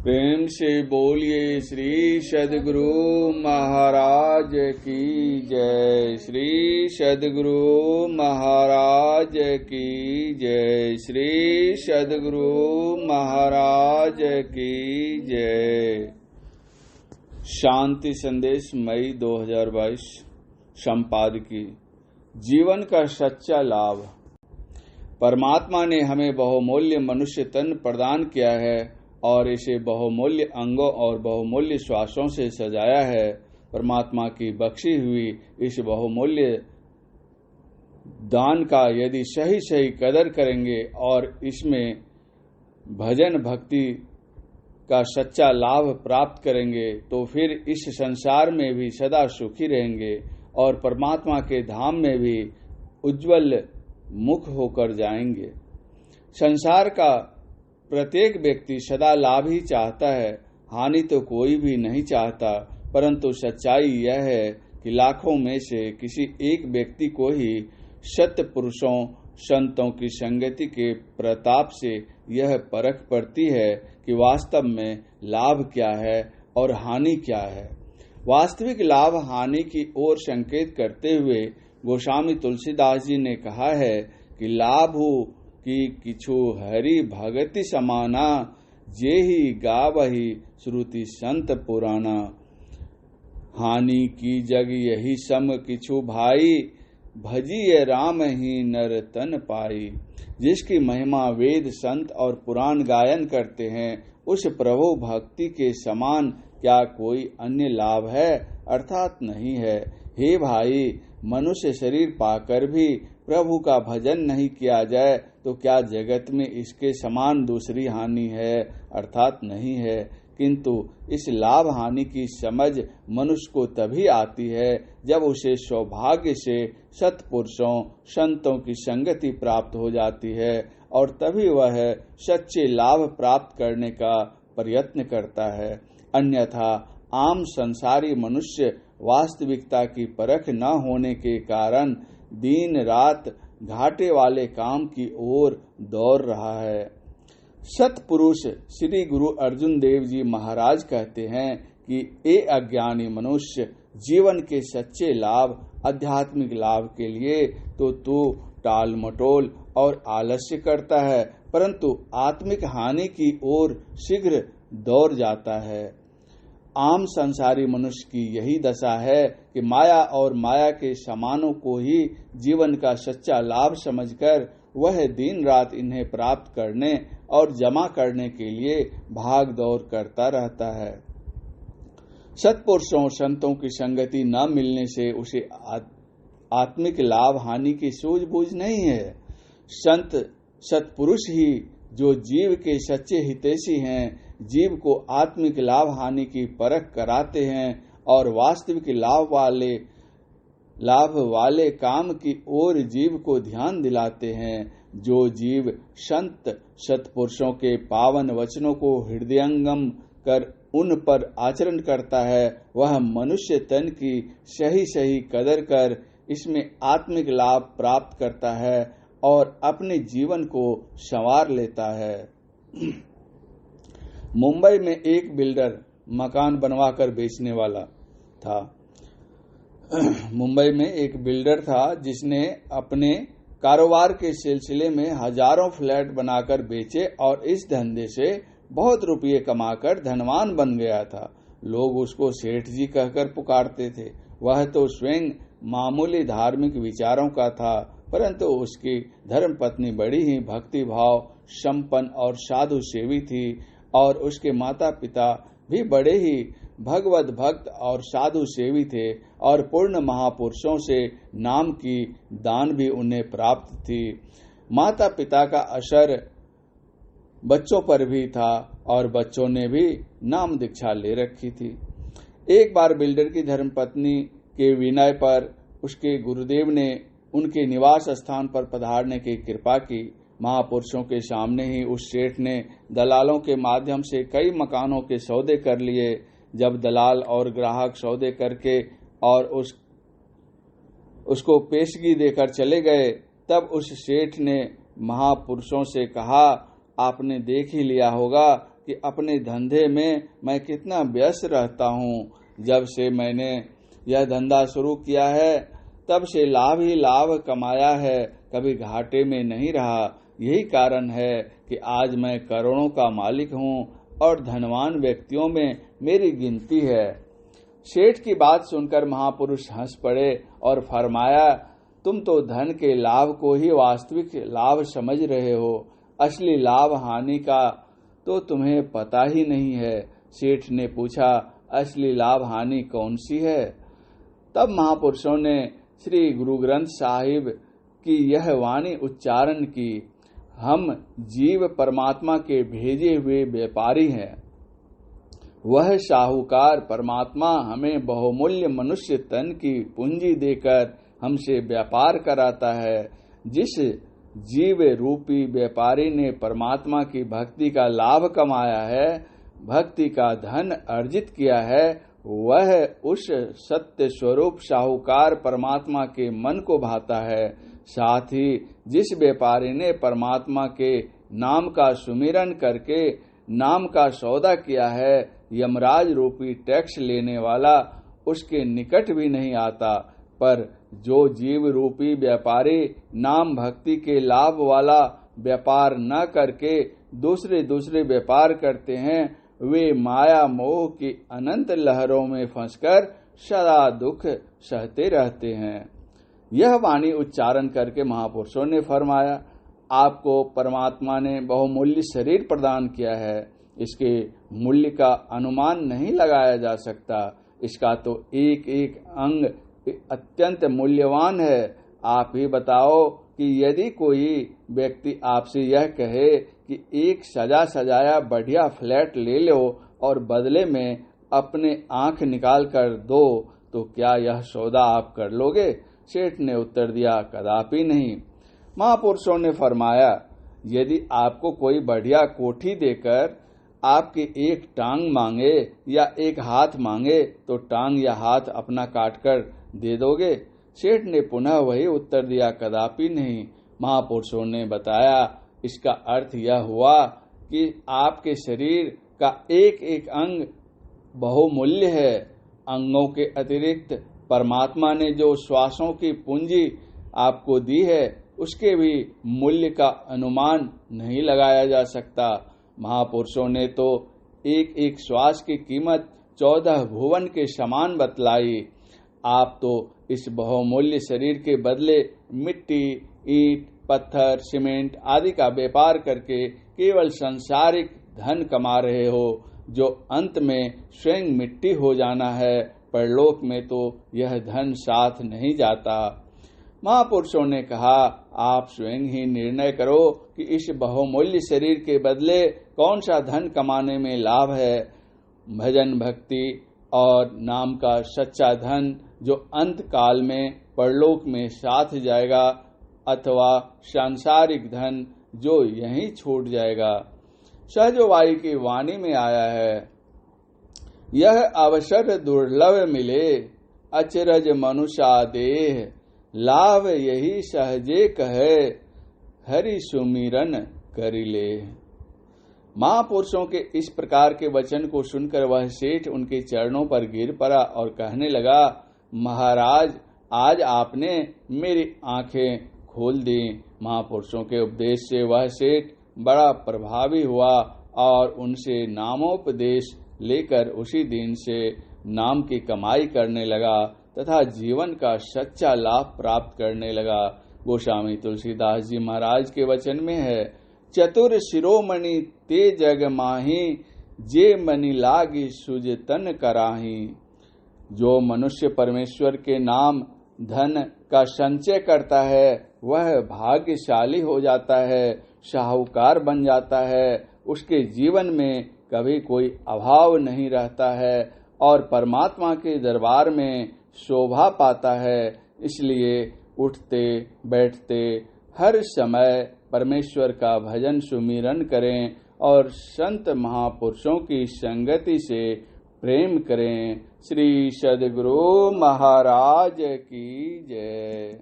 प्रेम से बोलिए श्री सद्गुरु महाराज की जय। श्री सद्गुरु महाराज की जय। श्री सद्गुरु महाराज की जय। शांति संदेश मई 2022 संपादकीय। जीवन का सच्चा लाभ। परमात्मा ने हमें बहुमूल्य मनुष्य तन प्रदान किया है और इसे बहुमूल्य अंगों और बहुमूल्य श्वासों से सजाया है। परमात्मा की बख्शी हुई इस बहुमूल्य दान का यदि सही सही कदर करेंगे और इसमें भजन भक्ति का सच्चा लाभ प्राप्त करेंगे तो फिर इस संसार में भी सदा सुखी रहेंगे और परमात्मा के धाम में भी उज्जवल मुख होकर जाएंगे। संसार का प्रत्येक व्यक्ति सदा लाभ ही चाहता है, हानि तो कोई भी नहीं चाहता। परंतु सच्चाई यह है कि लाखों में से किसी एक व्यक्ति को ही सत्य पुरुषों संतों की संगति के प्रताप से यह परख पड़ती है कि वास्तव में लाभ क्या है और हानि क्या है। वास्तविक लाभ हानि की ओर संकेत करते हुए गोस्वामी तुलसीदास जी ने कहा है कि लाभु कि किछु हरि भगति समाना, जेहि गावहि श्रुति संत पुराना। हानि की जग यही सम किछु भाई, भजिए राम ही नर तन पाई। जिसकी महिमा वेद संत और पुराण गायन करते हैं, उस प्रभु भक्ति के समान क्या कोई अन्य लाभ है? अर्थात नहीं है। हे भाई, मनुष्य शरीर पाकर भी प्रभु का भजन नहीं किया जाए तो क्या जगत में इसके समान दूसरी हानि है? अर्थात नहीं है। किंतु इस लाभ हानि की समझ मनुष्य को तभी आती है जब उसे सौभाग्य से सत्पुरुषों संतों की संगति प्राप्त हो जाती है और तभी वह सच्चे लाभ प्राप्त करने का प्रयत्न करता है। अन्यथा आम संसारी मनुष्य वास्तविकता की परख न होने के कारण दिन रात घाटे वाले काम की ओर दौड़ रहा है। सतपुरुष श्री गुरु अर्जुन देव जी महाराज कहते हैं कि ए अज्ञानी मनुष्य, जीवन के सच्चे लाभ आध्यात्मिक लाभ के लिए तो तू टाल मटोल और आलस्य करता है, परंतु आत्मिक हानि की ओर शीघ्र दौड़ जाता है। आम संसारी मनुष्य की यही दशा है कि माया और माया के समानों को ही जीवन का सच्चा लाभ समझकर वह दिन रात इन्हें प्राप्त करने और जमा करने के लिए भाग दौड़ करता रहता है। सत्पुरुषों संतों की संगति न मिलने से उसे आत्मिक लाभ हानि की सूझबूझ नहीं है। संत सत्पुरुष ही जो जीव के सच्चे हितैषी हैं, जीव को आत्मिक लाभ हानि की परख कराते हैं और वास्तविक लाभ वाले काम की ओर जीव को ध्यान दिलाते हैं। जो जीव संत सत्पुरुषों के पावन वचनों को हृदयंगम कर उन पर आचरण करता है, वह मनुष्य तन की सही सही कदर कर इसमें आत्मिक लाभ प्राप्त करता है और अपने जीवन को संवार लेता है। मुंबई में एक बिल्डर मकान बनवाकर बेचने वाला था। मुंबई में एक बिल्डर था जिसने अपने कारोबार के सिलसिले में हजारों फ्लैट बनाकर बेचे और इस धंधे से बहुत रुपये कमाकर धनवान बन गया था। लोग उसको सेठ जी कहकर पुकारते थे। वह तो स्वयं मामूली धार्मिक विचारों का था, परंतु उसकी धर्मपत्नी बड़ी ही भक्ति भाव संपन्न और साधु सेवी थी और उसके माता पिता भी बड़े ही भगवत भक्त और साधु सेवी थे और पूर्ण महापुरुषों से नाम की दान भी उन्हें प्राप्त थी। माता पिता का असर बच्चों पर भी था और बच्चों ने भी नाम दीक्षा ले रखी थी। एक बार बिल्डर की धर्मपत्नी के विनय पर उसके गुरुदेव ने उनके निवास स्थान पर पधारने की कृपा की। महापुरुषों के सामने ही उस सेठ ने दलालों के माध्यम से कई मकानों के सौदे कर लिए। जब दलाल और ग्राहक सौदे करके और उसको पेशगी देकर चले गए, तब उस सेठ ने महापुरुषों से कहा, आपने देख ही लिया होगा कि अपने धंधे में मैं कितना व्यस्त रहता हूँ। जब से मैंने यह धंधा शुरू किया है तब से लाभ ही लाभ कमाया है, कभी घाटे में नहीं रहा। यही कारण है कि आज मैं करोड़ों का मालिक हूँ और धनवान व्यक्तियों में मेरी गिनती है। सेठ की बात सुनकर महापुरुष हंस पड़े और फरमाया, तुम तो धन के लाभ को ही वास्तविक लाभ समझ रहे हो, असली लाभ हानि का तो तुम्हें पता ही नहीं है। सेठ ने पूछा, असली लाभ हानि कौन सी है? तब महापुरुषों ने श्री गुरु ग्रंथ साहिब की यह वाणी उच्चारण की, हम जीव परमात्मा के भेजे हुए व्यापारी हैं। वह साहूकार परमात्मा हमें बहुमूल्य मनुष्य तन की पूंजी देकर हमसे व्यापार कराता है। जिस जीव रूपी व्यापारी ने परमात्मा की भक्ति का लाभ कमाया है, भक्ति का धन अर्जित किया है, वह उस सत्य स्वरूप साहूकार परमात्मा के मन को भाता है। साथ ही जिस व्यापारी ने परमात्मा के नाम का सुमिरन करके नाम का सौदा किया है, यमराज रूपी टैक्स लेने वाला उसके निकट भी नहीं आता। पर जो जीव रूपी व्यापारी नाम भक्ति के लाभ वाला व्यापार न करके दूसरे व्यापार करते हैं, वे माया मोह की अनंत लहरों में फंसकर सदा दुख सहते रहते हैं। यह वाणी उच्चारण करके महापुरुषों ने फरमाया, आपको परमात्मा ने बहुमूल्य शरीर प्रदान किया है, इसके मूल्य का अनुमान नहीं लगाया जा सकता। इसका तो एक एक अंग अत्यंत मूल्यवान है। आप ही बताओ कि यदि कोई व्यक्ति आपसे यह कहे कि एक सजा सजाया बढ़िया फ्लैट ले लो और बदले में अपने आंख निकाल कर दो, तो क्या यह सौदा आप कर लोगे? सेठ ने उत्तर दिया, कदापि नहीं। महापुरुषों ने फरमाया, यदि आपको कोई बढ़िया कोठी देकर आपकी एक टांग मांगे या एक हाथ मांगे, तो टांग या हाथ अपना काटकर दे दोगे? सेठ ने पुनः वही उत्तर दिया, कदापि नहीं। महापुरुषों ने बताया, इसका अर्थ यह हुआ कि आपके शरीर का एक एक अंग बहुमूल्य है। अंगों के अतिरिक्त परमात्मा ने जो श्वासों की पूंजी आपको दी है, उसके भी मूल्य का अनुमान नहीं लगाया जा सकता। महापुरुषों ने तो एक एक श्वास की कीमत 14 भुवन के समान बतलाई। आप तो इस बहुमूल्य शरीर के बदले मिट्टी, ईंट, पत्थर, सीमेंट आदि का व्यापार करके केवल सांसारिक धन कमा रहे हो, जो अंत में स्वयं मिट्टी हो जाना है। परलोक में तो यह धन साथ नहीं जाता। महापुरुषों ने कहा, आप स्वयं ही निर्णय करो कि इस बहुमूल्य शरीर के बदले कौन सा धन कमाने में लाभ है। भजन भक्ति और नाम का सच्चा धन जो अंत काल में परलोक में साथ जाएगा, अथवा सांसारिक धन जो यहीं छूट जाएगा। सहजोबाई की वाणी में आया है, यह अवसर दुर्लभ मिले, अचरज मनुष्या देह, लाभ यही सहजे कहे, हरि सुमिरन करिले। महापुरुषों के इस प्रकार के वचन को सुनकर वह सेठ उनके चरणों पर गिर पड़ा और कहने लगा, महाराज, आज आपने मेरी आंखें खोल दी। महापुरुषों के उपदेश से वह सेठ बड़ा प्रभावी हुआ और उनसे नामोपदेश लेकर उसी दिन से नाम की कमाई करने लगा तथा जीवन का सच्चा लाभ प्राप्त करने लगा। गोस्वामी तुलसीदास जी महाराज के वचन में है, चतुर शिरोमणि ते जग माही, जे मनि लागी सुजतन कराही। जो मनुष्य परमेश्वर के नाम धन का संचय करता है, वह भाग्यशाली हो जाता है, साहूकार बन जाता है। उसके जीवन में कभी कोई अभाव नहीं रहता है और परमात्मा के दरबार में शोभा पाता है। इसलिए उठते बैठते हर समय परमेश्वर का भजन सुमिरन करें और संत महापुरुषों की संगति से प्रेम करें। श्री सद्गुरु महाराज की जय।